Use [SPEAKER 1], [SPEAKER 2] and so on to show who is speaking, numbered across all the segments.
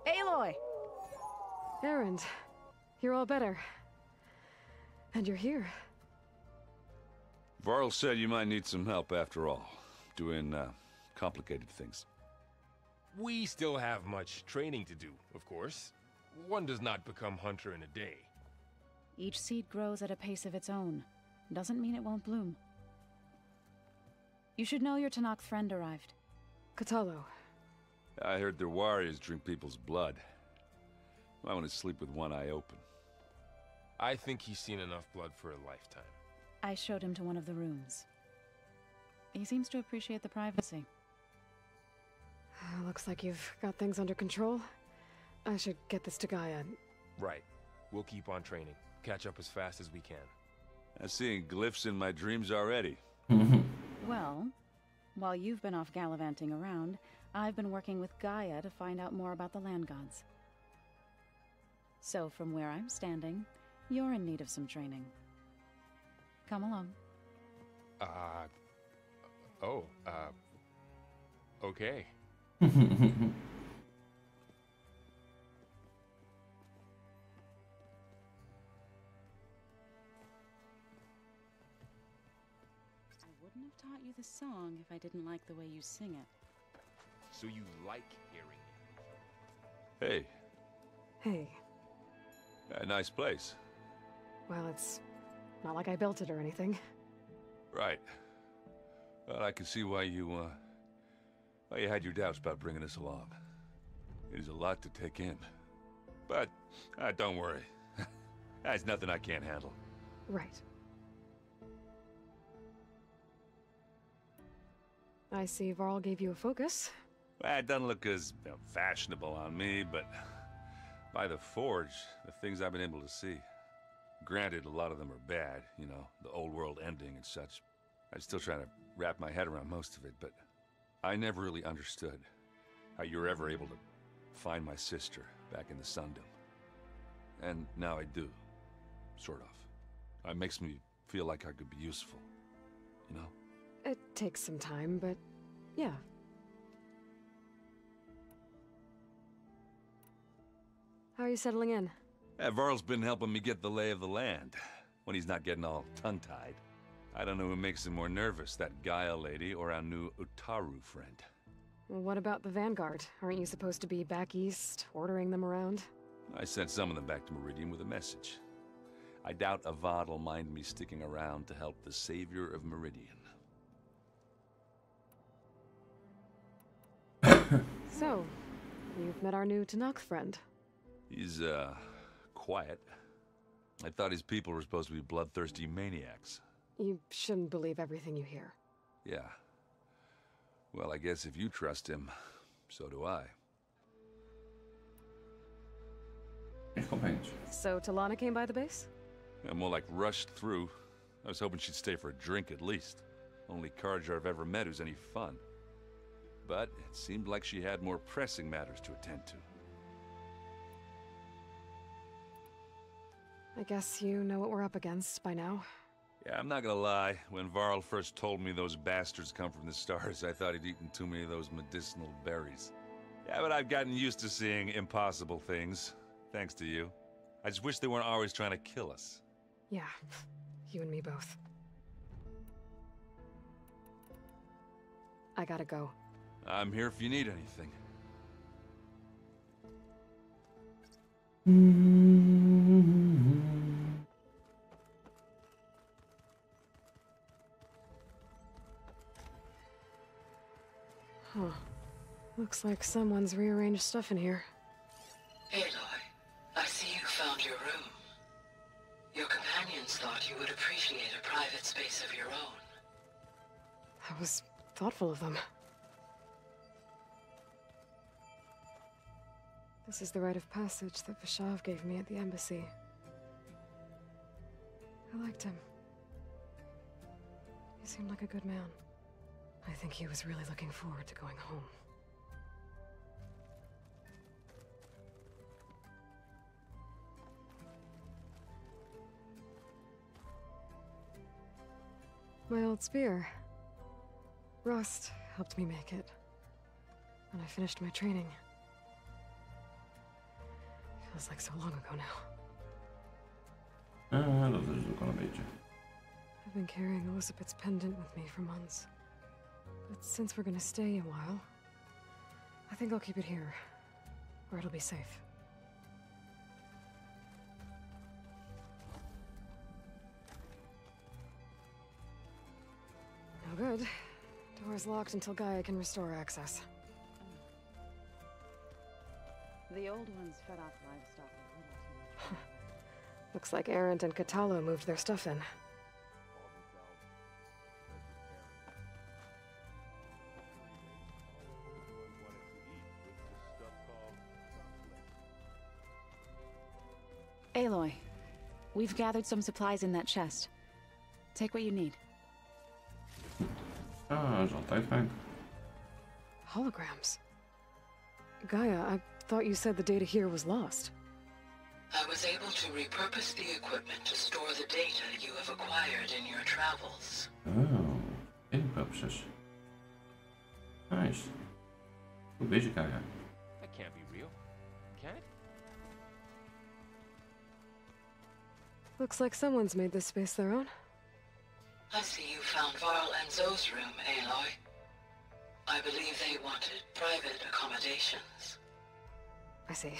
[SPEAKER 1] Aloy!
[SPEAKER 2] Erend, you're all better. And you're here.
[SPEAKER 3] Varl said you might need some help after all, doing complicated things.
[SPEAKER 4] We still have much training to do, of course. One does not become hunter in a day.
[SPEAKER 1] Each seed grows at a pace of its own. Doesn't mean it won't bloom. You should know your Tenakth friend arrived.
[SPEAKER 2] Katalo.
[SPEAKER 3] I heard their warriors drink people's blood. I want to sleep with one eye open.
[SPEAKER 4] I think he's seen enough blood for a lifetime.
[SPEAKER 1] I showed him to one of the rooms. He seems to appreciate the privacy.
[SPEAKER 2] Looks like you've got things under control. I should get this to GAIA.
[SPEAKER 4] Right. We'll keep on training. Catch up as fast as we can.
[SPEAKER 3] I'm seeing glyphs in my dreams already.
[SPEAKER 1] Well, while you've been off gallivanting around, I've been working with GAIA to find out more about the land gods. So from where I'm standing, you're in need of some training. Come along.
[SPEAKER 4] Okay.
[SPEAKER 1] I wouldn't have taught you the song if I didn't like the way you sing it.
[SPEAKER 4] So you like hearing it?
[SPEAKER 3] Hey,
[SPEAKER 2] Hey.
[SPEAKER 3] a nice place.
[SPEAKER 2] Well, it's not like I built it or anything.
[SPEAKER 3] Right. Well, I can see why you had your doubts about bringing us along. It is a lot to take in. But, don't worry. That's nothing I can't handle.
[SPEAKER 2] Right. I see Varl gave you a focus.
[SPEAKER 3] Well, it doesn't look as fashionable on me, but by the Forge, the things I've been able to see. Granted, a lot of them are bad, you know, the old world ending and such. I'm still trying to wrap my head around most of it, but I never really understood how you were ever able to find my sister back in the Sundom. And now I do, sort of. It makes me feel like I could be useful, you know?
[SPEAKER 2] It takes some time, but yeah. How are you settling in?
[SPEAKER 3] Varl's been helping me get the lay of the land, when he's not getting all tongue-tied. I don't know who makes him more nervous, that GAIA lady or our new Utaru friend.
[SPEAKER 2] Well, what about the Vanguard? Aren't you supposed to be back east, ordering them around?
[SPEAKER 3] I sent some of them back to Meridian with a message. I doubt Avad will mind me sticking around to help the savior of Meridian.
[SPEAKER 2] So, you've met our new Tenakth friend.
[SPEAKER 3] He's, quiet. I thought his people were supposed to be bloodthirsty maniacs.
[SPEAKER 2] You shouldn't believe everything you hear.
[SPEAKER 3] Yeah. Well, I guess if you trust him, so do I.
[SPEAKER 2] So Talana came by the base?
[SPEAKER 3] I'm more like rushed through. I was hoping she'd stay for a drink at least. Only Carja I've ever met who's any fun. But it seemed like she had more pressing matters to attend to.
[SPEAKER 2] I guess you know what we're up against by now.
[SPEAKER 3] Yeah, I'm not gonna lie. When Varl first told me those bastards come from the stars, I thought he'd eaten too many of those medicinal berries. Yeah, but I've gotten used to seeing impossible things, thanks to you. I just wish they weren't always trying to kill us.
[SPEAKER 2] Yeah, you and me both. I gotta go.
[SPEAKER 3] I'm here if you need anything.
[SPEAKER 2] Huh. Looks like someone's rearranged stuff in here.
[SPEAKER 5] Aloy, I see you found your room. Your companions thought you would appreciate a private space of your own.
[SPEAKER 2] That was thoughtful of them. This is the rite of passage that Vishav gave me at the embassy. I liked him. He seemed like a good man. I think he was really looking forward to going home. My old spear. Rust helped me make it. And I finished my training. Feels like so long ago now.
[SPEAKER 6] Dat is ook al een beetje.
[SPEAKER 2] I've been carrying Elizabeth's pendant with me for months. But since we're gonna stay a while, I think I'll keep it here, where it'll be safe. No good. Door's locked until Gaia can restore access.
[SPEAKER 1] The old ones fed off livestock a little too much.
[SPEAKER 2] Looks like Arendt and Catalo moved their stuff in.
[SPEAKER 1] Aloy, we've gathered some supplies in that chest. Take what you need.
[SPEAKER 6] Dat is altijd fijn.
[SPEAKER 2] Holograms. Gaia, I thought you said the data here was lost.
[SPEAKER 5] I was able to repurpose the equipment to store the data you have acquired in your travels.
[SPEAKER 6] Oh, in purposes. Nice. Goed bezig, Gaia.
[SPEAKER 4] That can't be real. Can it?
[SPEAKER 2] Looks like someone's made this space their own.
[SPEAKER 5] I see you found Varl and Zoe's room, Aloy. I believe they wanted private accommodations.
[SPEAKER 2] I see.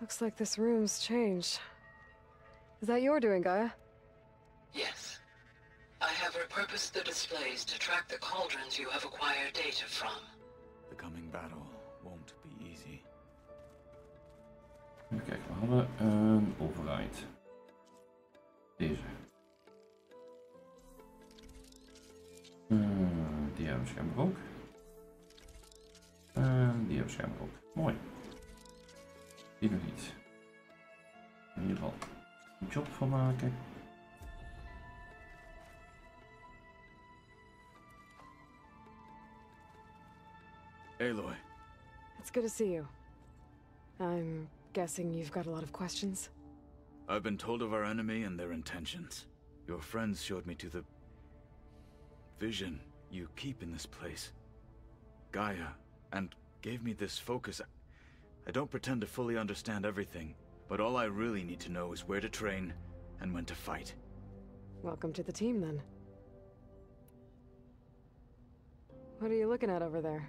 [SPEAKER 2] Looks like this room's changed. Is that your doing, Gaia?
[SPEAKER 5] Yes. I have repurposed the displays to track the cauldrons you have acquired data from.
[SPEAKER 7] The coming battle won't be easy.
[SPEAKER 6] Even kijken, we hadden een override. Deze. Die hebben we schijnbaar ook. Die hebben we schijnbaar ook. Mooi. Die nog niet. In ieder geval een job van maken.
[SPEAKER 7] Aloy,
[SPEAKER 2] It's good to see you. I'm guessing you've got a lot of questions?
[SPEAKER 7] I've been told of our enemy and their intentions. Your friends showed me to the vision you keep in this place, Gaia, and gave me this focus. I don't pretend to fully understand everything, but all I really need to know is where to train and when to fight.
[SPEAKER 2] Welcome to the team, then. What are you looking at over there?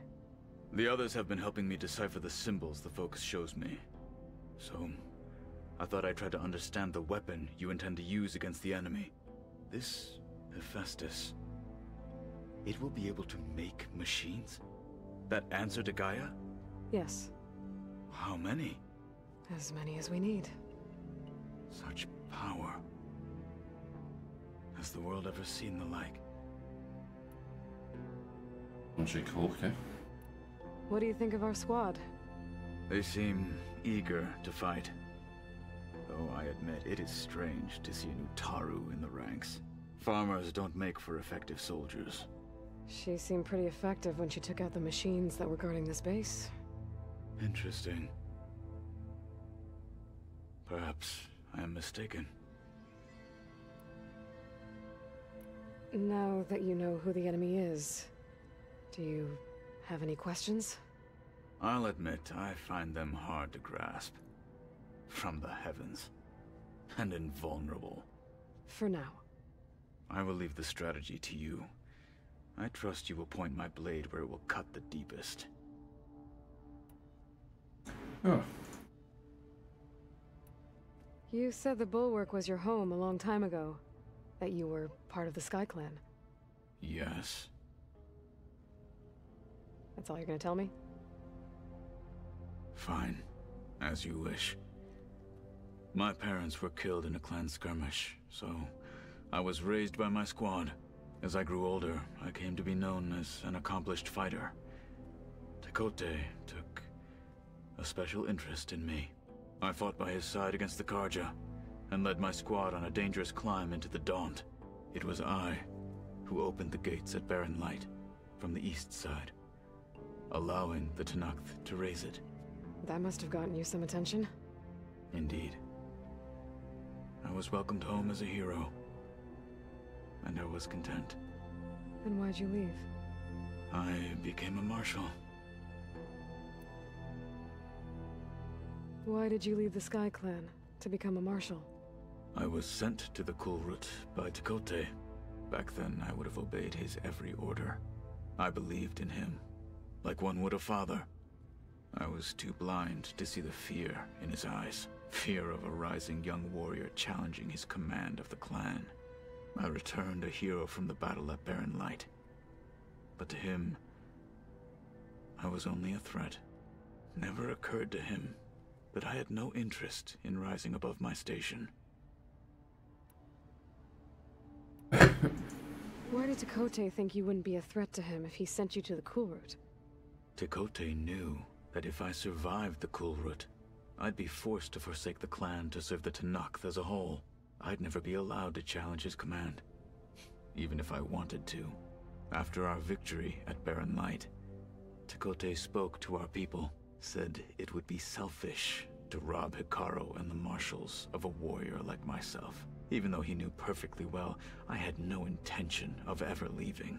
[SPEAKER 7] The others have been helping me decipher the symbols the focus shows me. So, I thought I'd try to understand the weapon you intend to use against the enemy. This Hephaestus, it will be able to make machines? That answer to Gaia?
[SPEAKER 2] Yes,
[SPEAKER 7] How many?
[SPEAKER 2] as many as we need.
[SPEAKER 7] Such power. Has the world ever seen the like?
[SPEAKER 6] Onzeker hoog, hè?
[SPEAKER 2] What do you think of our squad?
[SPEAKER 7] They seem eager to fight. Though I admit it is strange to see a new Taru in the ranks. Farmers don't make for effective soldiers.
[SPEAKER 2] She seemed pretty effective when she took out the machines that were guarding this base.
[SPEAKER 7] Interesting. Perhaps I am mistaken.
[SPEAKER 2] Now that you know who the enemy is, do you have any questions?
[SPEAKER 7] I'll admit I find them hard to grasp. From the heavens. And invulnerable.
[SPEAKER 2] For now.
[SPEAKER 7] I will leave the strategy to you. I trust you will point my blade where it will cut the deepest.
[SPEAKER 6] Oh,
[SPEAKER 2] You said the Bulwark was your home a long time ago. That you were part of the Sky Clan.
[SPEAKER 7] Yes.
[SPEAKER 2] That's all you're gonna tell me?
[SPEAKER 7] Fine. As you wish. My parents were killed in a clan skirmish, so I was raised by my squad. As I grew older, I came to be known as an accomplished fighter. Tekote took a special interest in me. I fought by his side against the Karja, and led my squad on a dangerous climb into the Daunt. It was I who opened the gates at Barren Light, from the east side, allowing the Tenakth to raise it.
[SPEAKER 2] That must have gotten you some attention.
[SPEAKER 7] Indeed. I was welcomed home as a hero, and I was content.
[SPEAKER 2] Then why'd you leave?
[SPEAKER 7] I became a marshal.
[SPEAKER 2] Why did you leave the Sky Clan to become a marshal?
[SPEAKER 7] I was sent to the Kulrut by Tekote. Back then, I would have obeyed his every order. I believed in him, like one would a father. I was too blind to see the fear in his eyes. Fear of a rising young warrior challenging his command of the clan. I returned a hero from the battle at Barren Light. But to him, I was only a threat. Never occurred to him that I had no interest in rising above my station.
[SPEAKER 2] Why did Tekote think you wouldn't be a threat to him if he sent you to the Kulrut?
[SPEAKER 7] Tekote knew that if I survived the Kulrut, I'd be forced to forsake the clan to serve the Tenakth as a whole. I'd never be allowed to challenge his command, even if I wanted to. After our victory at Barren Light, Tekote spoke to our people, said it would be selfish to rob Hikaru and the marshals of a warrior like myself, even though he knew perfectly well I had no intention of ever leaving.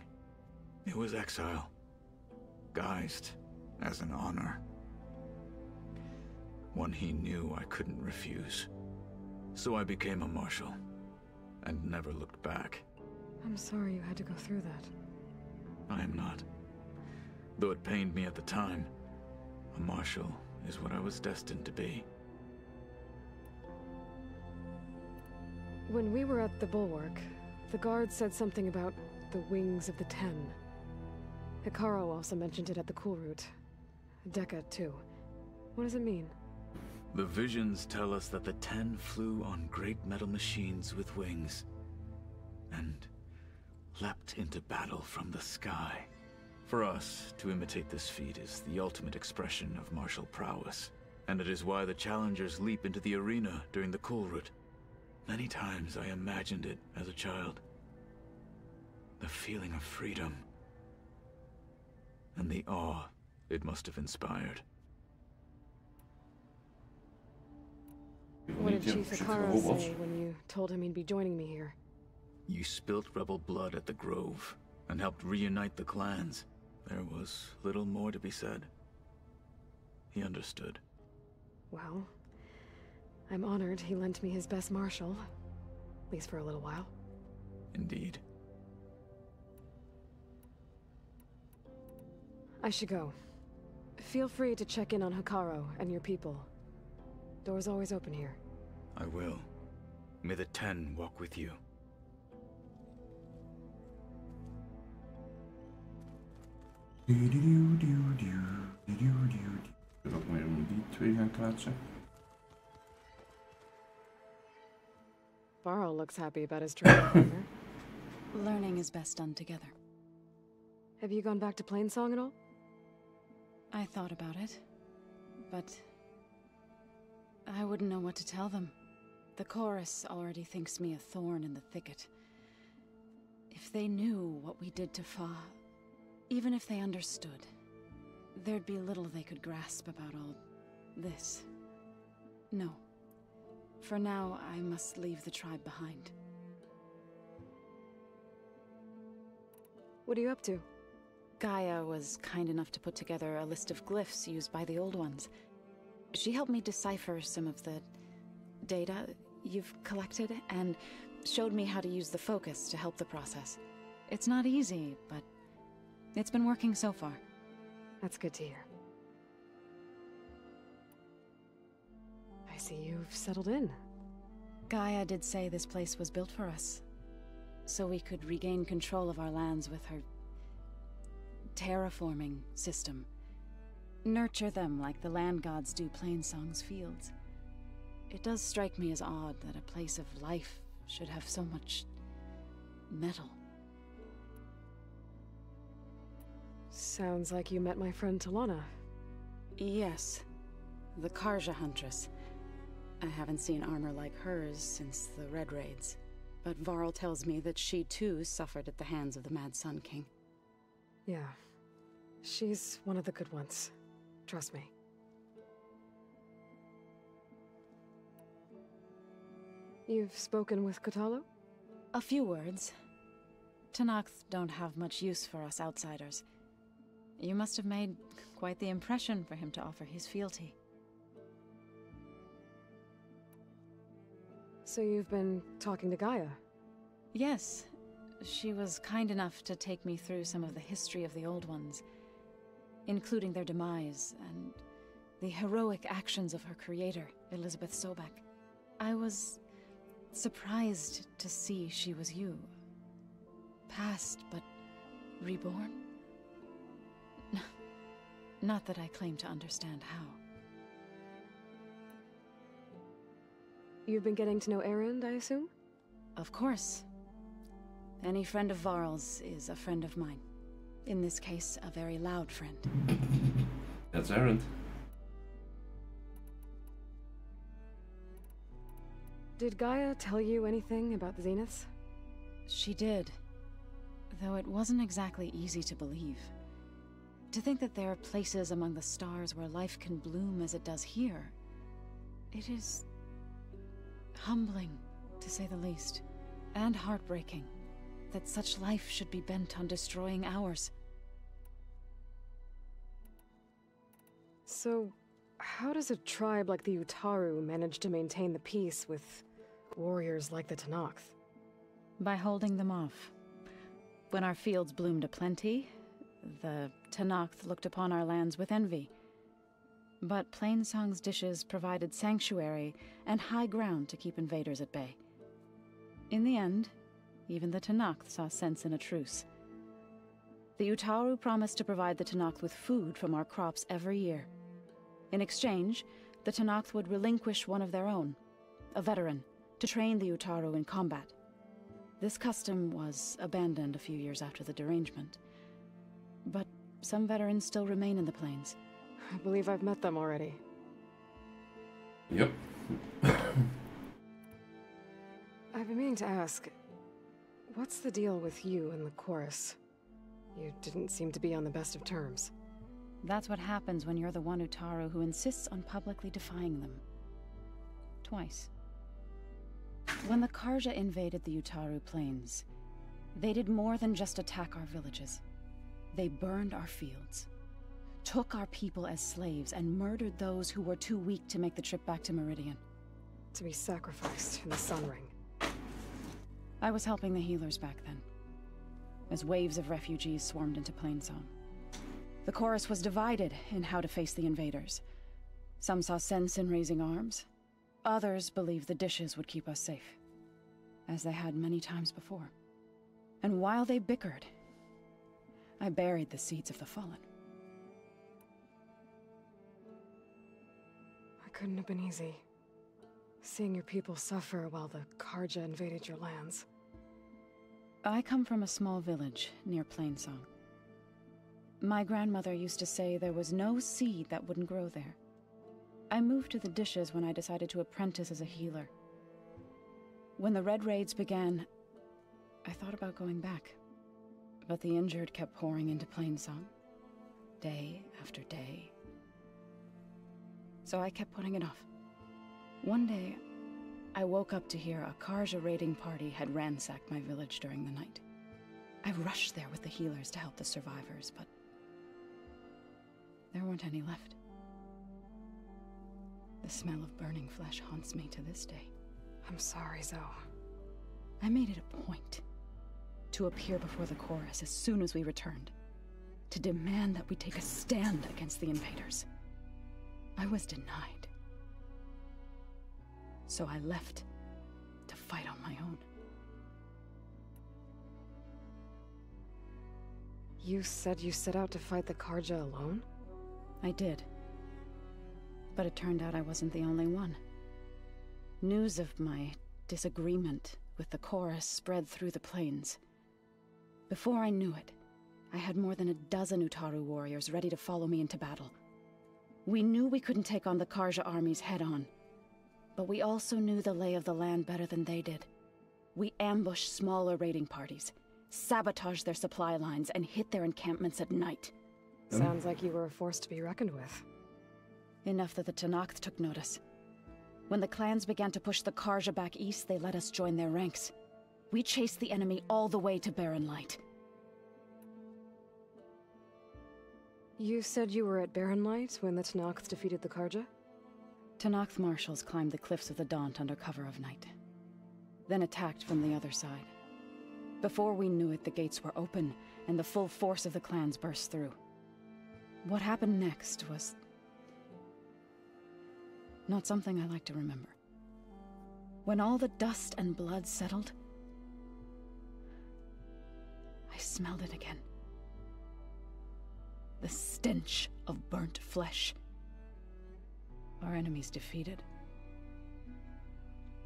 [SPEAKER 7] It was exile, guised as an honor. One he knew I couldn't refuse. So I became a marshal, and never looked back.
[SPEAKER 2] I'm sorry you had to go through that.
[SPEAKER 7] I am not. Though it pained me at the time, a marshal is what I was destined to be.
[SPEAKER 2] When we were at the Bulwark, the guard said something about the Wings of the Ten. Hikaru also mentioned it at the Kulrut. Dekka, too. What does it mean?
[SPEAKER 7] The visions tell us that the Ten flew on great metal machines with wings, and leapt into battle from the sky. For us, to imitate this feat is the ultimate expression of martial prowess, and it is why the challengers leap into the arena during the Kulrut. Many times I imagined it as a child. The feeling of freedom, and the awe it must have inspired.
[SPEAKER 2] What did Chief Hikaru say when you told him he'd be joining me here?
[SPEAKER 7] You spilt rebel blood at the Grove, and helped reunite the clans. There was little more to be said. He understood.
[SPEAKER 2] Well, I'm honored he lent me his best marshal. At least for a little while.
[SPEAKER 7] Indeed.
[SPEAKER 2] I should go. Feel free to check in on Hikaru and your people. Door's always open here.
[SPEAKER 7] I will. May the Ten walk with you.
[SPEAKER 6] Dat moet je die twee gaan kaatsen.
[SPEAKER 2] Varl looks happy about his training partner.
[SPEAKER 1] Learning is best done together.
[SPEAKER 2] Have you gone back to Plainsong at all?
[SPEAKER 1] I thought about it, but I wouldn't know what to tell them. The chorus already thinks me a thorn in the thicket. If they knew what we did to Fa, even if they understood, there'd be little they could grasp about all this. No. For now, I must leave the tribe behind.
[SPEAKER 2] What are you up to?
[SPEAKER 1] GAIA was kind enough to put together a list of glyphs used by the Old Ones. She helped me decipher some of the data you've collected, and showed me how to use the focus to help the process. It's not easy, but it's been working so far.
[SPEAKER 2] That's good to hear. I see you've settled in.
[SPEAKER 1] GAIA did say this place was built for us, so we could regain control of our lands with her terraforming system. Nurture them like the land gods do Plainsong's fields. It does strike me as odd that a place of life should have so much metal.
[SPEAKER 2] Sounds like you met my friend Talana.
[SPEAKER 1] Yes, the Karja Huntress. I haven't seen armor like hers since the Red Raids, but Varl tells me that she too suffered at the hands of the Mad Sun King.
[SPEAKER 2] Yeah, she's one of the good ones. Trust me. You've spoken with Kotallo?
[SPEAKER 1] A few words. Tenakth don't have much use for us outsiders. You must have made quite the impression for him to offer his fealty.
[SPEAKER 2] So you've been talking to Gaia?
[SPEAKER 1] Yes. She was kind enough to take me through some of the history of the Old Ones, including their demise and the heroic actions of her creator, Elizabeth Sobek. I was surprised to see she was you. Past, but reborn? Not that I claim to understand how.
[SPEAKER 2] You've been getting to know Erend, I assume?
[SPEAKER 1] Of course. Any friend of Varl's is a friend of mine. In this case, a very loud friend.
[SPEAKER 6] That's Erend.
[SPEAKER 2] Did Gaia tell you anything about the Zeniths?
[SPEAKER 1] She did. Though it wasn't exactly easy to believe. To think that there are places among the stars where life can bloom as it does here. It is humbling, to say the least. And heartbreaking. That such life should be bent on destroying ours.
[SPEAKER 2] So, how does a tribe like the Utaru manage to maintain the peace with warriors like the Tenakth?
[SPEAKER 1] By holding them off. When our fields bloomed aplenty, the Tenakth looked upon our lands with envy. But Plainsong's dishes provided sanctuary and high ground to keep invaders at bay. In the end, even the Tenakth saw sense in a truce. The Utaru promised to provide the Tenakth with food from our crops every year. In exchange, the Tenakth would relinquish one of their own, a veteran, to train the Utaru in combat. This custom was abandoned a few years after the derangement. But some veterans still remain in the plains.
[SPEAKER 2] I believe I've met them already.
[SPEAKER 6] Yep.
[SPEAKER 2] I've been meaning to ask, what's the deal with you and the chorus? You didn't seem to be on the best of terms.
[SPEAKER 1] That's what happens when you're the one Utaru who insists on publicly defying them. Twice. When the Karja invaded the Utaru plains, they did more than just attack our villages. They burned our fields, took our people as slaves, and murdered those who were too weak to make the trip back to Meridian.
[SPEAKER 2] To be sacrificed in the Sun Ring.
[SPEAKER 1] I was helping the healers back then, as waves of refugees swarmed into Plainsong. The chorus was divided in how to face the invaders. Some saw sense in raising arms. Others believed the dishes would keep us safe, as they had many times before. And while they bickered, I buried the seeds of the fallen.
[SPEAKER 2] It couldn't have been easy. Seeing your people suffer while the Karja invaded your lands.
[SPEAKER 1] I come from a small village near Plainsong. My grandmother used to say there was no seed that wouldn't grow there. I moved to the dishes when I decided to apprentice as a healer. When the Red Raids began, I thought about going back. But the injured kept pouring into Plainsong, day after day. So I kept putting it off. One day, I woke up to hear a Karja raiding party had ransacked my village during the night. I rushed there with the healers to help the survivors, but there weren't any left. The smell of burning flesh haunts me to this day.
[SPEAKER 2] I'm sorry, Zoe.
[SPEAKER 1] I made it a point to appear before the chorus as soon as we returned, to demand that we take a stand against the invaders. I was denied. So I left to fight on my own.
[SPEAKER 2] You said you set out to fight the Karja alone?
[SPEAKER 1] I did. But it turned out I wasn't the only one. News of my disagreement with the chorus spread through the plains. Before I knew it, I had more than a dozen Utaru warriors ready to follow me into battle. We knew we couldn't take on the Karja armies head-on, but we also knew the lay of the land better than they did. We ambushed smaller raiding parties, sabotaged their supply lines, and hit their encampments at night.
[SPEAKER 2] Sounds like you were a force to be reckoned with.
[SPEAKER 1] Enough that the Tenakth took notice. When the clans began to push the Karja back east, they let us join their ranks. We chased the enemy all the way to Barren Light.
[SPEAKER 2] You said you were at Barrenlight when the Tenakth defeated the Karja?
[SPEAKER 1] Tenakth marshals climbed the cliffs of the Daunt under cover of night, then attacked from the other side. Before we knew it, the gates were open, and the full force of the clans burst through. What happened next was not something I like to remember. When all the dust and blood settled, I smelled it again. The stench of burnt flesh. Our enemies defeated.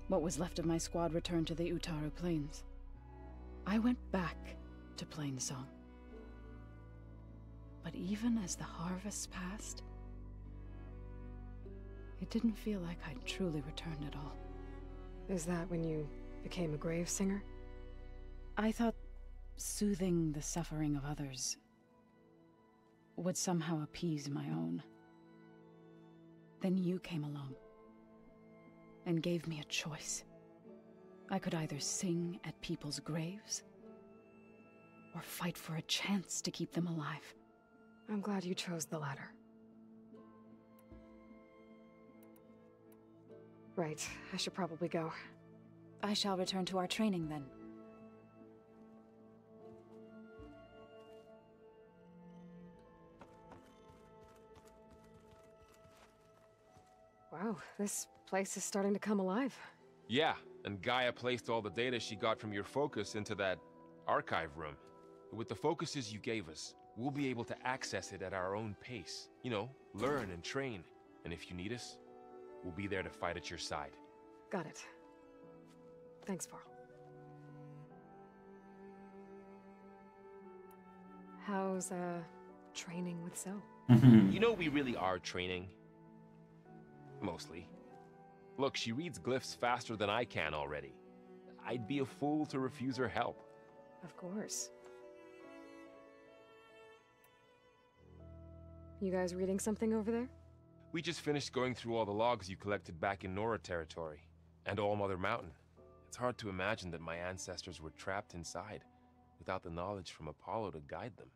[SPEAKER 1] What was left of my squad returned to the Utaru Plains. I went back to Plainsong. But even as the harvests passed, it didn't feel like I'd truly returned at all.
[SPEAKER 2] Is that when you became a grave singer?
[SPEAKER 1] I thought soothing the suffering of others would somehow appease my own. Then you came along and gave me a choice. I could either sing at people's graves or fight for a chance to keep them alive.
[SPEAKER 2] I'm glad you chose the latter. Right, I should probably go.
[SPEAKER 1] I shall return to our training then.
[SPEAKER 2] Wow, this place is starting to come alive.
[SPEAKER 4] Yeah, and Gaia placed all the data she got from your focus into that archive room. With the focuses you gave us, we'll be able to access it at our own pace. You know, learn and train. And if you need us, we'll be there to fight at your side.
[SPEAKER 2] Got it. Thanks, Varl. How's, training with Zoe?
[SPEAKER 4] You know, we really are training. Mostly. Look, she reads glyphs faster than I can already. I'd be a fool to refuse her help.
[SPEAKER 2] Of course. You guys reading something over there?
[SPEAKER 4] We just finished going through all the logs you collected back in Nora territory, and All Mother Mountain. It's hard to imagine that my ancestors were trapped inside, without the knowledge from Apollo to guide them.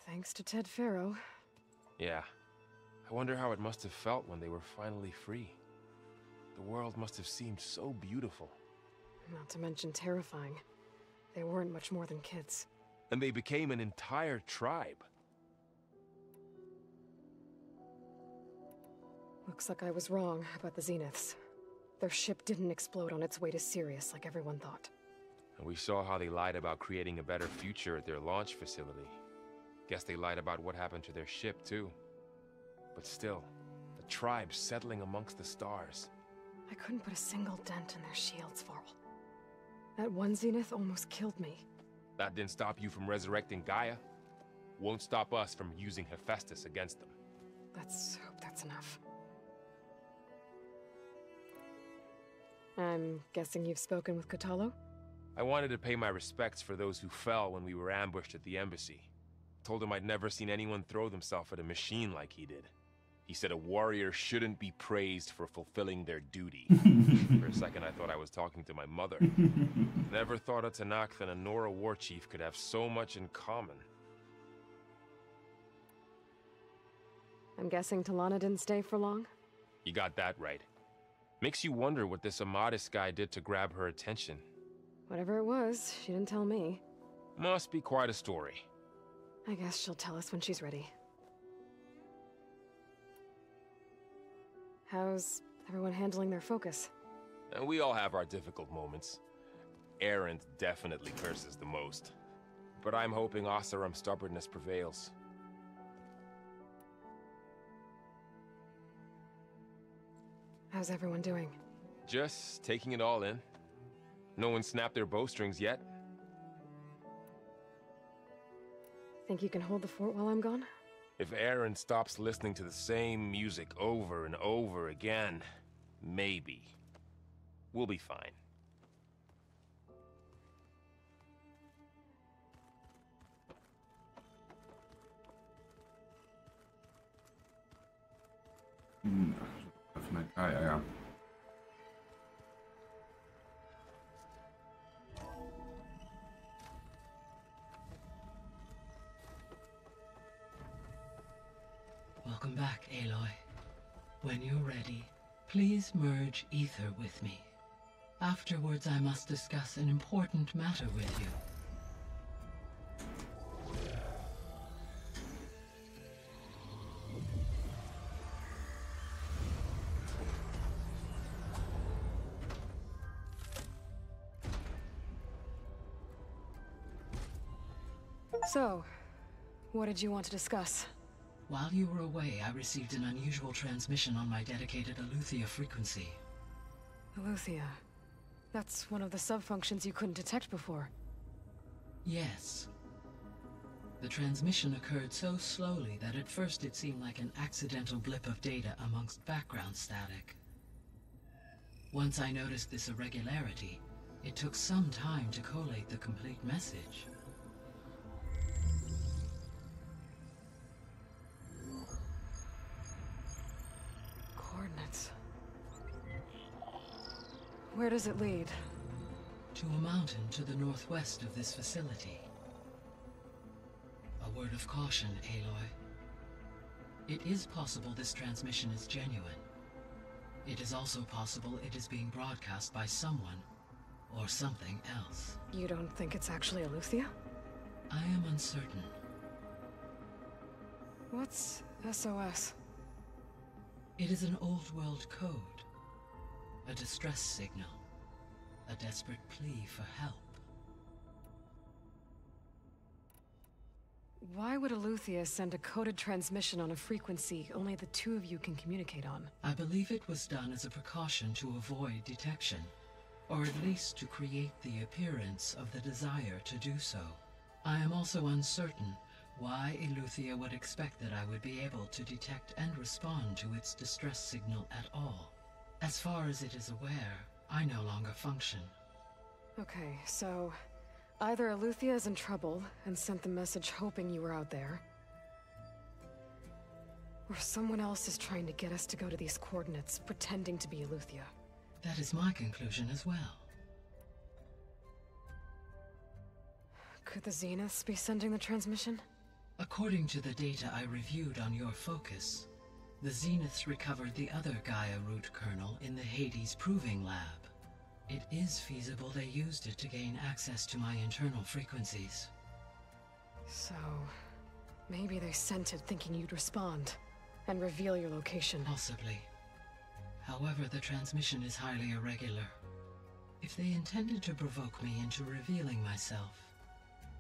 [SPEAKER 2] Thanks to Ted Faro.
[SPEAKER 4] Yeah. I wonder how it must have felt when they were finally free. The world must have seemed so beautiful.
[SPEAKER 2] Not to mention terrifying. They weren't much more than kids.
[SPEAKER 4] And they became an entire tribe.
[SPEAKER 2] Looks like I was wrong about the Zeniths. Their ship didn't explode on its way to Sirius like everyone thought.
[SPEAKER 4] And we saw how they lied about creating a better future at their launch facility. Guess they lied about what happened to their ship, too. But still, a tribe settling amongst the stars.
[SPEAKER 2] I couldn't put a single dent in their shields, Varl. That one Zenith almost killed me.
[SPEAKER 4] That didn't stop you from resurrecting Gaia. Won't stop us from using Hephaestus against them.
[SPEAKER 2] Let's hope that's enough. I'm guessing you've spoken with Kotallo?
[SPEAKER 4] I wanted to pay my respects for those who fell when we were ambushed at the embassy. Told him I'd never seen anyone throw themselves at a machine like he did. He said a warrior shouldn't be praised for fulfilling their duty. For a second I thought I was talking to my mother. Never thought a Tenakth and a Nora war chief could have so much in common.
[SPEAKER 2] I'm guessing Talana didn't stay for long?
[SPEAKER 4] You got that right. Makes you wonder what this Amadis guy did to grab her attention.
[SPEAKER 2] Whatever it was, she didn't tell me.
[SPEAKER 4] Must be quite a story.
[SPEAKER 2] I guess she'll tell us when she's ready. How's everyone handling their focus?
[SPEAKER 4] And we all have our difficult moments. Erend definitely curses the most. But I'm hoping Oseram's stubbornness prevails.
[SPEAKER 2] How's everyone doing?
[SPEAKER 4] Just taking it all in. No one snapped their bowstrings yet.
[SPEAKER 2] Think you can hold the fort while I'm gone?
[SPEAKER 4] If Erend stops listening to the same music over and over again, maybe. We'll be fine.
[SPEAKER 6] Even naar GAIA, ja.
[SPEAKER 5] Welcome back, Aloy. When you're ready, please merge Aether with me. Afterwards, I must discuss an important matter with you.
[SPEAKER 2] So, what did you want to discuss?
[SPEAKER 5] While you were away, I received an unusual transmission on my dedicated ELEUTHIA frequency.
[SPEAKER 2] ELEUTHIA. That's one of the sub-functions you couldn't detect before.
[SPEAKER 5] Yes. The transmission occurred so slowly that at first it seemed like an accidental blip of data amongst background static. Once I noticed this irregularity, it took some time to collate the complete message.
[SPEAKER 2] Coordinates. Where does it lead?
[SPEAKER 5] To a mountain to the northwest of this facility. A word of caution, Aloy. It is possible this transmission is genuine. It is also possible it is being broadcast by someone or something else.
[SPEAKER 2] You don't think it's actually ELEUTHIA?
[SPEAKER 5] I am uncertain.
[SPEAKER 2] What's SOS?
[SPEAKER 5] It is an old world code. A distress signal. A desperate plea for help.
[SPEAKER 2] Why would ELEUTHIA send a coded transmission on a frequency only the two of you can communicate on?
[SPEAKER 5] I believe it was done as a precaution to avoid detection, or at least to create the appearance of the desire to do so. I am also uncertain why ELEUTHIA would expect that I would be able to detect and respond to its distress signal at all. As far as it is aware, I no longer function.
[SPEAKER 2] Okay, so either ELEUTHIA is in trouble and sent the message hoping you were out there, or someone else is trying to get us to go to these coordinates, pretending to be ELEUTHIA.
[SPEAKER 5] That is my conclusion as well.
[SPEAKER 2] Could the Zeniths be sending the transmission?
[SPEAKER 5] According to the data I reviewed on your focus, the Zeniths recovered the other GAIA root kernel in the Hades Proving Lab. It is feasible they used it to gain access to my internal frequencies.
[SPEAKER 2] So, maybe they sent it thinking you'd respond and reveal your location.
[SPEAKER 5] Possibly. However, the transmission is highly irregular. If they intended to provoke me into revealing myself,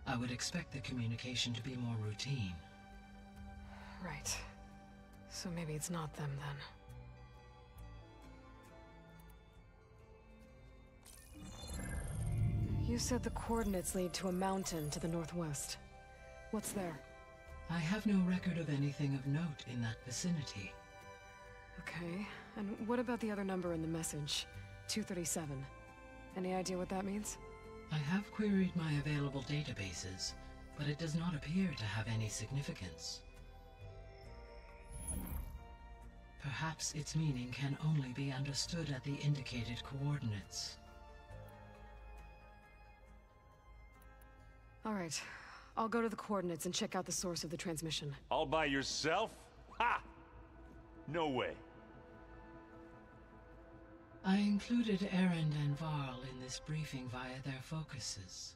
[SPEAKER 5] I would expect the communication to be more routine.
[SPEAKER 2] Right. So maybe it's not them then. You said the coordinates lead to a mountain to the northwest. What's there?
[SPEAKER 5] I have no record of anything of note in that vicinity.
[SPEAKER 2] Okay, and what about the other number in the message? 237. Any idea what that means?
[SPEAKER 5] I have queried my available databases, but it does not appear to have any significance. Perhaps its meaning can only be understood at the indicated coordinates.
[SPEAKER 2] All right, I'll go to the coordinates and check out the source of the transmission.
[SPEAKER 8] All by yourself? Ha! No way.
[SPEAKER 5] I included Erend and Varl in this briefing via their focuses.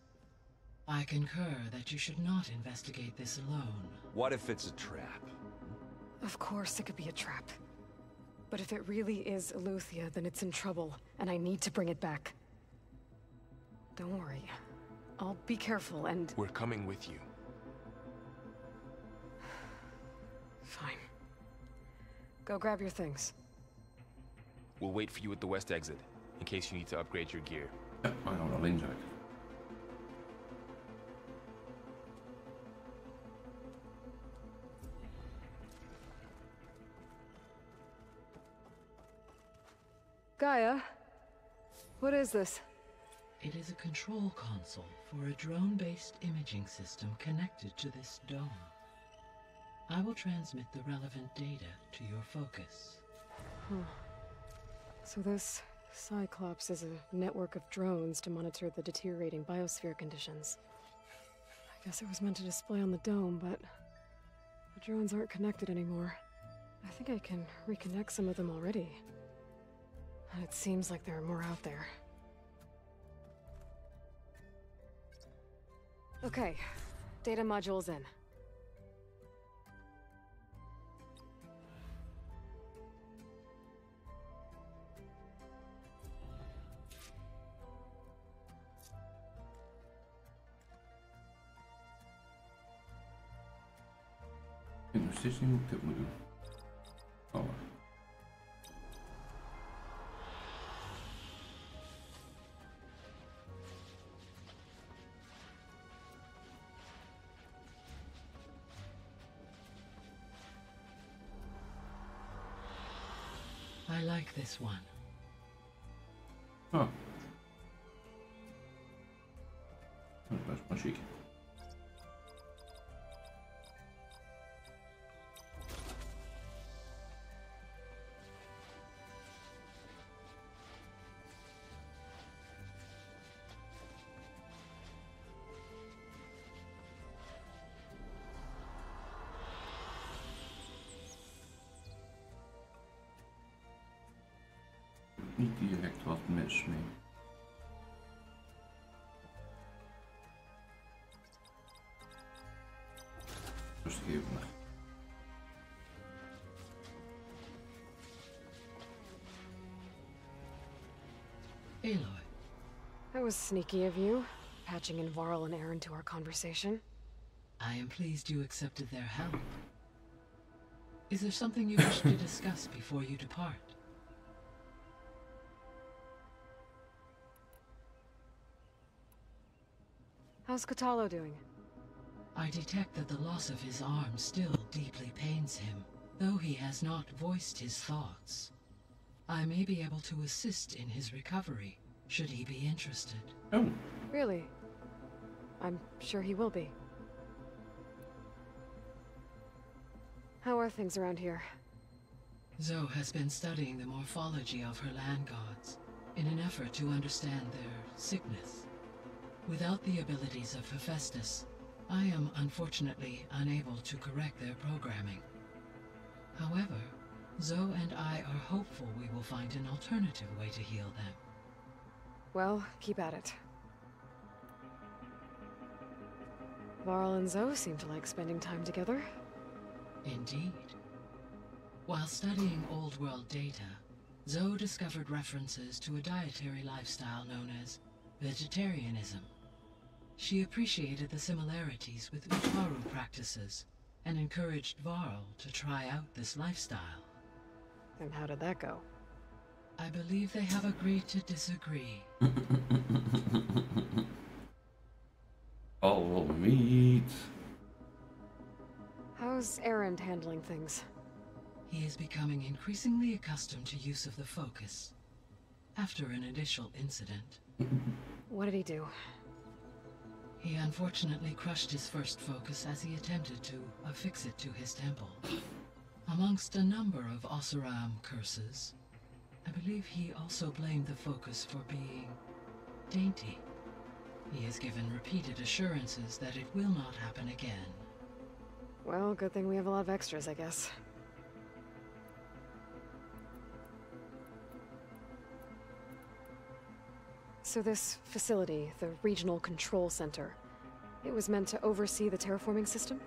[SPEAKER 5] I concur that you should not investigate this alone.
[SPEAKER 8] What if it's a trap?
[SPEAKER 2] Of course it could be a trap. But if it really is ELEUTHIA, then it's in trouble, and I need to bring it back. Don't worry. I'll be careful and...
[SPEAKER 4] We're coming with you.
[SPEAKER 2] Fine. Go grab your things.
[SPEAKER 4] We'll wait for you at the west exit, in case you need to upgrade your gear.
[SPEAKER 6] Ja, maar gaan we alleen zijn.
[SPEAKER 2] GAIA? What is this?
[SPEAKER 5] It is a control console for a drone-based imaging system connected to this dome. I will transmit the relevant data to your focus.
[SPEAKER 2] Huh. So this Cyclops is a network of drones to monitor the deteriorating biosphere conditions. I guess it was meant to display on the dome, but the drones aren't connected anymore. I think I can reconnect some of them already. And it seems like there are more out there. Okay, data module's in.
[SPEAKER 6] Ik weet nog steeds niet hoe ik dit moet doen. Oh.
[SPEAKER 5] I like this one.
[SPEAKER 6] Oh. Dat is best wel chic. Niet direct wat mis mee. Rustig even maar.
[SPEAKER 5] Aloy,
[SPEAKER 2] That was sneaky of you, patching in Varl and Aaron to our conversation.
[SPEAKER 5] I am pleased you accepted their help. Is there something you wish to discuss before you depart?
[SPEAKER 2] How's Katalo doing?
[SPEAKER 5] I detect that the loss of his arm still deeply pains him, though he has not voiced his thoughts. I may be able to assist in his recovery, should he be interested.
[SPEAKER 6] Oh.
[SPEAKER 2] Really? I'm sure he will be. How are things around here?
[SPEAKER 5] Zoe has been studying the morphology of her land gods, in an effort to understand their sickness. Without the abilities of Hephaestus, I am unfortunately unable to correct their programming. However, Zoe and I are hopeful we will find an alternative way to heal them.
[SPEAKER 2] Well, keep at it. Varl and Zoe seem to like spending time together.
[SPEAKER 5] Indeed. While studying Old World data, Zoe discovered references to a dietary lifestyle known as vegetarianism. She appreciated the similarities with Utaru practices and encouraged Varl to try out this lifestyle.
[SPEAKER 2] And how did that go?
[SPEAKER 5] I believe they have agreed to disagree.
[SPEAKER 6] All meat.
[SPEAKER 2] How's Aaron handling things?
[SPEAKER 5] He is becoming increasingly accustomed to use of the focus, after an initial incident.
[SPEAKER 2] What did he do?
[SPEAKER 5] He unfortunately crushed his first focus as he attempted to affix it to his temple. Amongst a number of Oseram curses, I believe he also blamed the focus for being dainty. He has given repeated assurances that it will not happen again.
[SPEAKER 2] Well, good thing we have a lot of extras, I guess. So this facility, the Regional Control Center, it was meant to oversee the terraforming system?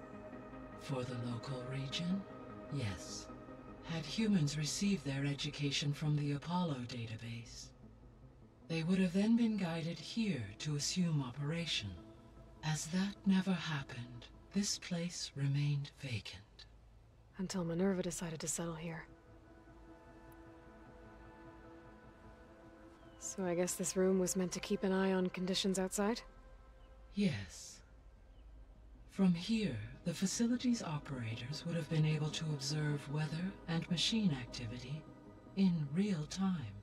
[SPEAKER 5] For the local region, yes. Had humans received their education from the Apollo database, they would have then been guided here to assume operation. As that never happened, this place remained vacant.
[SPEAKER 2] Until Minerva decided to settle here. So I guess this room was meant to keep an eye on conditions outside?
[SPEAKER 5] Yes. From here, the facility's operators would have been able to observe weather and machine activity in real time.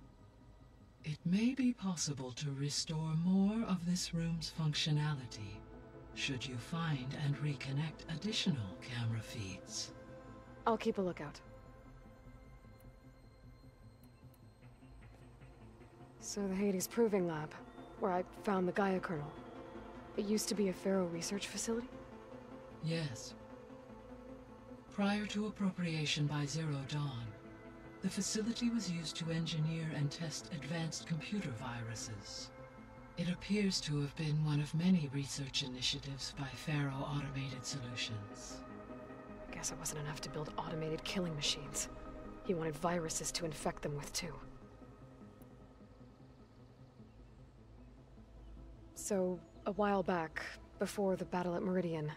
[SPEAKER 5] It may be possible to restore more of this room's functionality, should you find and reconnect additional camera feeds.
[SPEAKER 2] I'll keep a lookout. So the Hades Proving Lab, where I found the Gaia kernel. It used to be a Pharaoh research facility?
[SPEAKER 5] Yes. Prior to appropriation by Zero Dawn, the facility was used to engineer and test advanced computer viruses. It appears to have been one of many research initiatives by Pharaoh Automated Solutions.
[SPEAKER 2] Guess it wasn't enough to build automated killing machines. He wanted viruses to infect them with, too. So, a while back, before the battle at Meridian,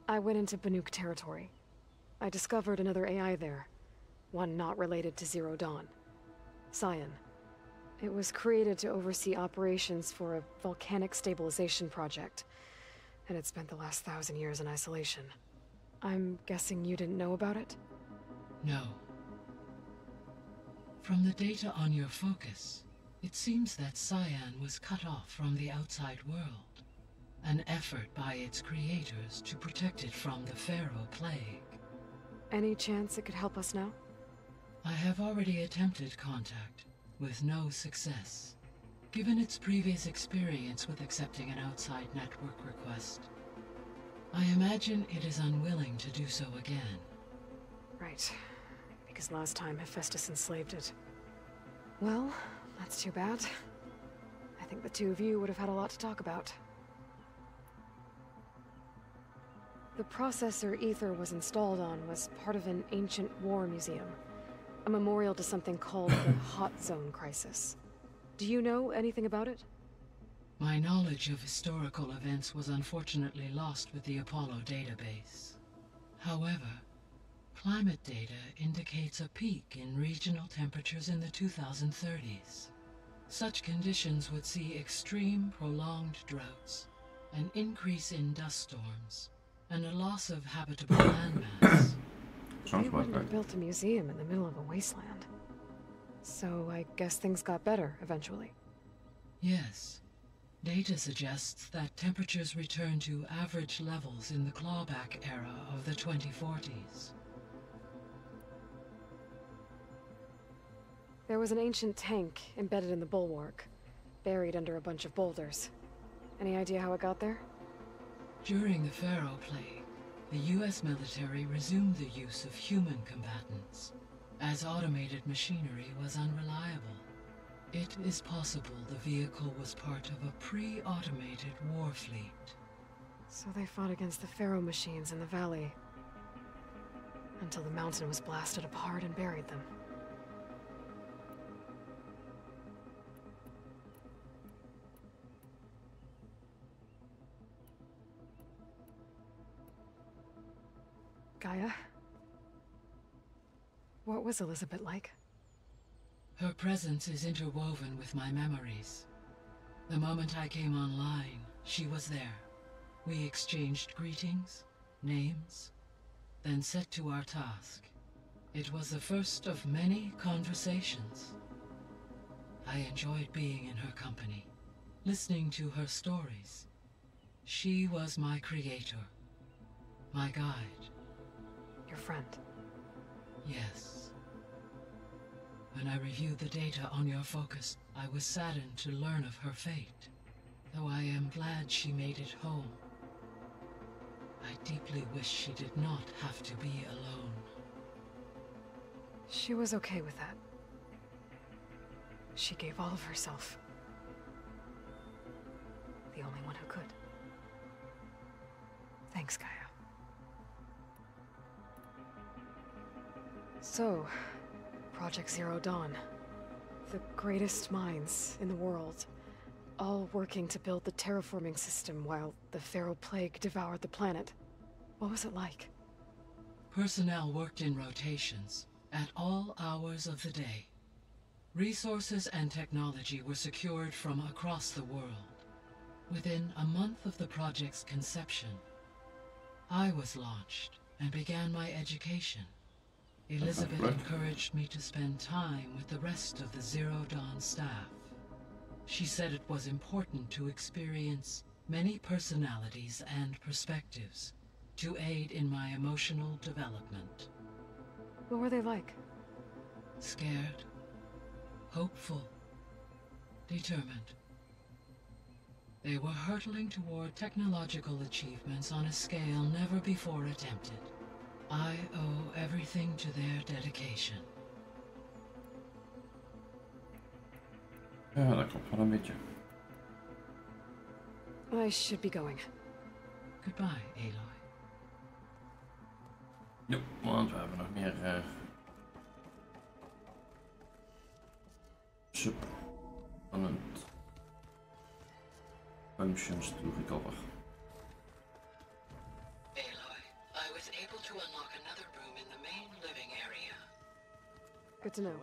[SPEAKER 2] I went into Banuk territory. I discovered another AI there, one not related to Zero Dawn. Cyan. It was created to oversee operations for a volcanic stabilization project, and it spent the last 1,000 years in isolation. I'm guessing you didn't know about it?
[SPEAKER 5] No. From the data on your focus, it seems that Cyan was cut off from the outside world, an effort by its creators to protect it from the Pharaoh Plague.
[SPEAKER 2] Any chance it could help us now?
[SPEAKER 5] I have already attempted contact, with no success. Given its previous experience with accepting an outside network request, I imagine it is unwilling to do so again.
[SPEAKER 2] Right. Because last time Hephaestus enslaved it. Well, that's too bad. I think the two of you would have had a lot to talk about. The processor Aether was installed on was part of an ancient war museum. A memorial to something called the Hot Zone Crisis. Do you know anything about it?
[SPEAKER 5] My knowledge of historical events was unfortunately lost with the Apollo database. However, climate data indicates a peak in regional temperatures in the 2030s. Such conditions would see extreme, prolonged droughts, an increase in dust storms, and a loss of habitable landmass.
[SPEAKER 2] They wouldn't have built a museum in the middle of a wasteland. So I guess things got better eventually.
[SPEAKER 5] Yes. Data suggests that temperatures return to average levels in the clawback era of the 2040s.
[SPEAKER 2] There was an ancient tank embedded in the bulwark, buried under a bunch of boulders. Any idea how it got there?
[SPEAKER 5] During the Pharaoh Plague, the US military resumed the use of human combatants, as automated machinery was unreliable. It is possible the vehicle was part of a pre-automated war fleet.
[SPEAKER 2] So they fought against the Pharaoh machines in the valley, until the mountain was blasted apart and buried them. GAIA? What was Elizabeth like?
[SPEAKER 5] Her presence is interwoven with my memories. The moment I came online, she was there. We exchanged greetings, names, then set to our task. It was the first of many conversations. I enjoyed being in her company, listening to her stories. She was my creator, my guide.
[SPEAKER 2] Your friend?
[SPEAKER 5] Yes. When I reviewed the data on your focus, I was saddened to learn of her fate, though I am glad she made it home. I deeply wish she did not have to be alone.
[SPEAKER 2] She was okay with that. She gave all of herself. The only one who could. Thanks, GAIA. So, Project Zero Dawn. The greatest minds in the world, all working to build the terraforming system while the Pharaoh Plague devoured the planet. What was it like?
[SPEAKER 5] Personnel worked in rotations, at all hours of the day. Resources and technology were secured from across the world. Within a month of the project's conception, I was launched and began my education. Elizabeth encouraged me to spend time with the rest of the Zero Dawn staff. She said it was important to experience many personalities and perspectives to aid in my emotional development.
[SPEAKER 2] What were they like?
[SPEAKER 5] Scared, hopeful, determined. They were hurtling toward technological achievements on a scale never before attempted. I owe everything to their dedication.
[SPEAKER 6] Ja, dat klopt wel een beetje.
[SPEAKER 2] I should be going.
[SPEAKER 5] Goodbye, Aloy.
[SPEAKER 6] Ja, want we hebben nog meer substantial functions to recover.
[SPEAKER 5] Aloy, I was able to unlock another room in the main living area.
[SPEAKER 2] Good to know.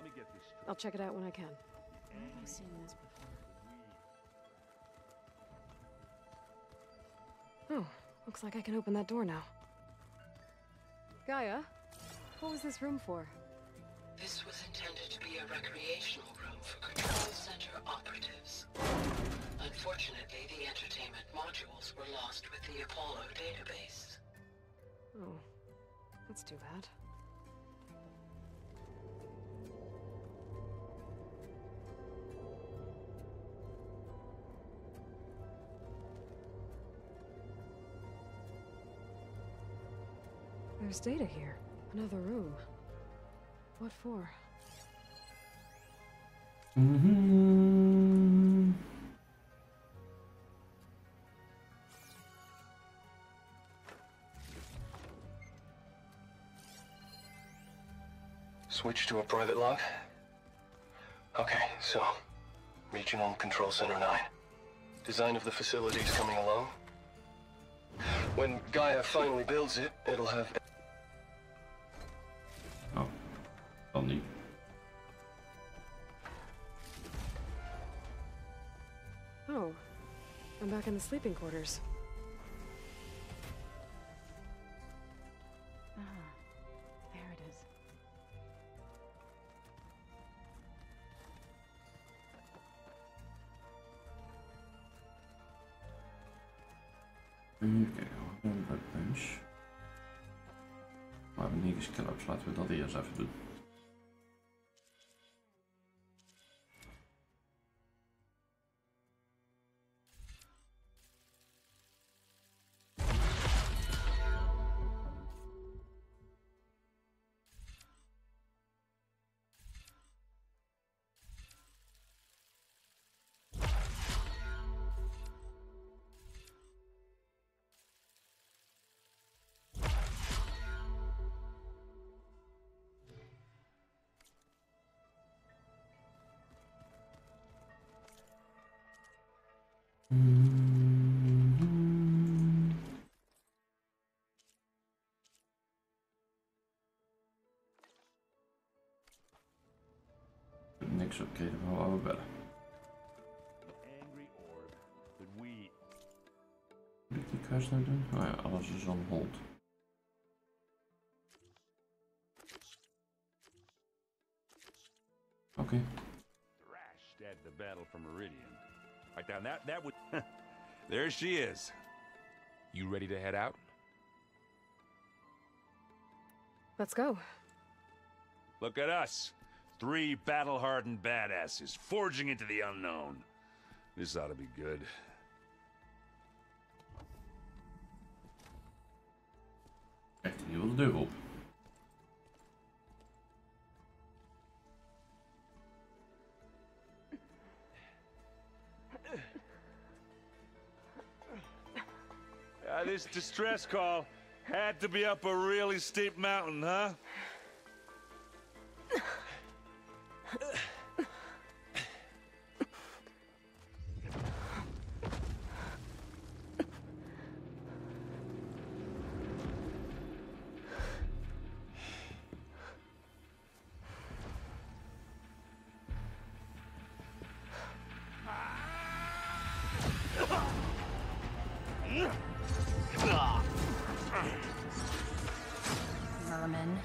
[SPEAKER 2] I'll check it out when I can.
[SPEAKER 1] I've seen this before.
[SPEAKER 2] Oh, looks like I can open that door now. Gaia, what was this room for?
[SPEAKER 5] This was intended to be a recreational room for Control Center operatives. Unfortunately, the entertainment modules were lost with the Apollo database.
[SPEAKER 2] Oh, that's too bad. There's data here. Another room. What for?
[SPEAKER 9] Switch to a private log? Okay, so... Regional Control Center 9. Design of the facility is coming along. When Gaia finally builds it, it'll have...
[SPEAKER 6] Oh, dan niet.
[SPEAKER 2] Oh, I'm back in the sleeping quarters.
[SPEAKER 1] Ah, there it is.
[SPEAKER 6] Even kijken, een bug punch. Maar we hebben niet gescalpt, laten we dat eerst even doen. Niks upgraden, maar waar we bellen.
[SPEAKER 8] Angry orb. Could we...
[SPEAKER 6] Moet ik die quest nou doen? Oh ja, alles is on hold. Oké.
[SPEAKER 8] Thrashed at the battle for Meridian. Right down that would... There she is.
[SPEAKER 4] You ready to head out?
[SPEAKER 2] Let's go.
[SPEAKER 8] Look at us. 3 battle-hardened badasses forging into the unknown. This ought to be good.
[SPEAKER 6] Echt, die wil de deur op.
[SPEAKER 8] This distress call had to be up a really steep mountain, huh?
[SPEAKER 1] Vermin.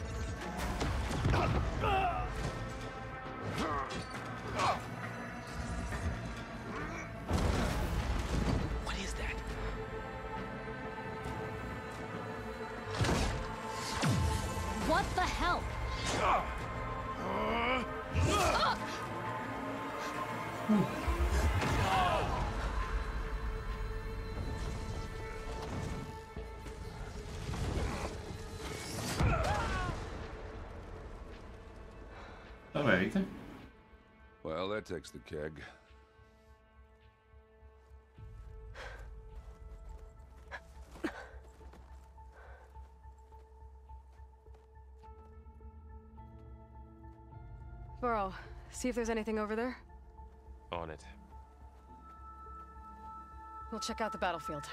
[SPEAKER 9] What is that?
[SPEAKER 1] What the hell?
[SPEAKER 6] Dat weten.
[SPEAKER 3] Well, that takes the keg.
[SPEAKER 2] Burrow, see if there's anything over there.
[SPEAKER 4] On it.
[SPEAKER 2] We'll check out the battlefield.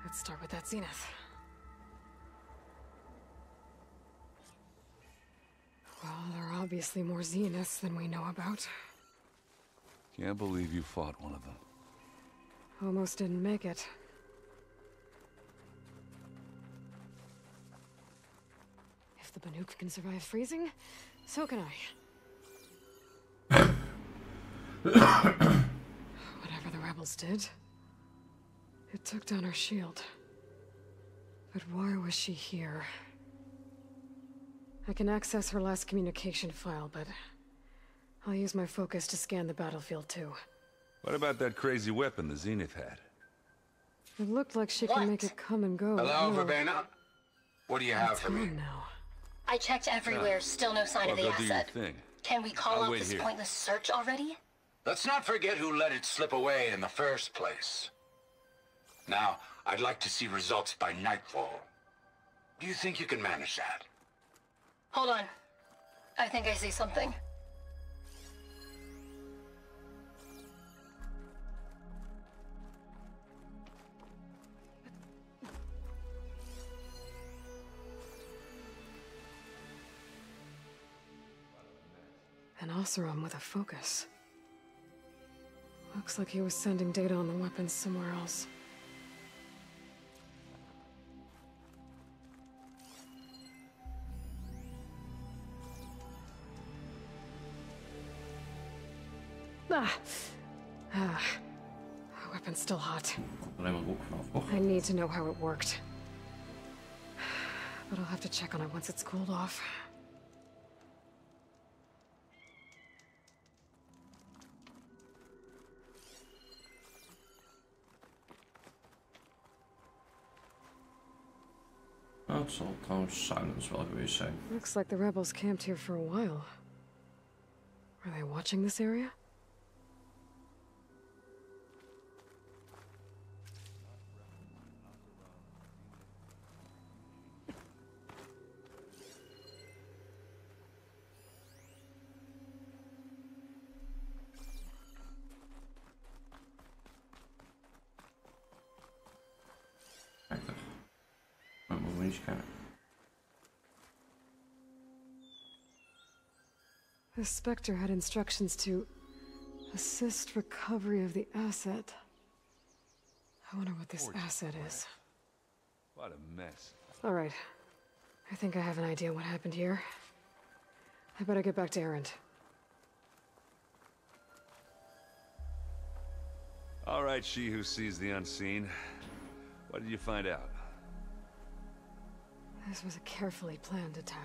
[SPEAKER 2] Let's start with that zenith. Well, there are obviously more zeniths than we know about.
[SPEAKER 3] Can't believe you fought one of them.
[SPEAKER 2] Almost didn't make it. If the Banuk can survive freezing, so can I. Whatever the rebels did, it took down her shield. But why was she here? I can access her last communication file, but I'll use my focus to scan the battlefield too.
[SPEAKER 3] What about that crazy weapon the Zenith had?
[SPEAKER 2] It looked like she can make it come and go.
[SPEAKER 10] Hello, Verbena? What do you have for me?
[SPEAKER 2] Now.
[SPEAKER 11] I checked everywhere, still no sign of the
[SPEAKER 3] Go do your
[SPEAKER 11] asset.
[SPEAKER 3] thing.
[SPEAKER 11] Can we call
[SPEAKER 3] I'll
[SPEAKER 11] out
[SPEAKER 3] wait
[SPEAKER 11] this
[SPEAKER 3] here.
[SPEAKER 11] pointless search already?
[SPEAKER 10] Let's not forget who let it slip away in the first place. Now, I'd like to see results by nightfall. Do you think you can manage that?
[SPEAKER 11] Hold on. I think I see something.
[SPEAKER 2] An Oseram with a focus. Looks like he was sending data on the weapons somewhere else. Weapon's still hot.
[SPEAKER 6] Alleen maar rook vanaf, hoor.
[SPEAKER 2] I need to know how it worked. But I'll have to check on it once it's cooled off.
[SPEAKER 6] Nou, het zal trouwens Silence wel geweest zijn.
[SPEAKER 2] Looks like the rebels camped here for a while. Are they watching this area?
[SPEAKER 6] Kijk daar. Maar moeten we eens kijken.
[SPEAKER 2] The Spectre had instructions to assist recovery of the asset. I wonder what this asset is.
[SPEAKER 3] What a mess.
[SPEAKER 2] All right. I think I have an idea what happened here. I better get back to Erend.
[SPEAKER 3] All right, she who sees the unseen. What did you find out?
[SPEAKER 2] This was a carefully planned attack.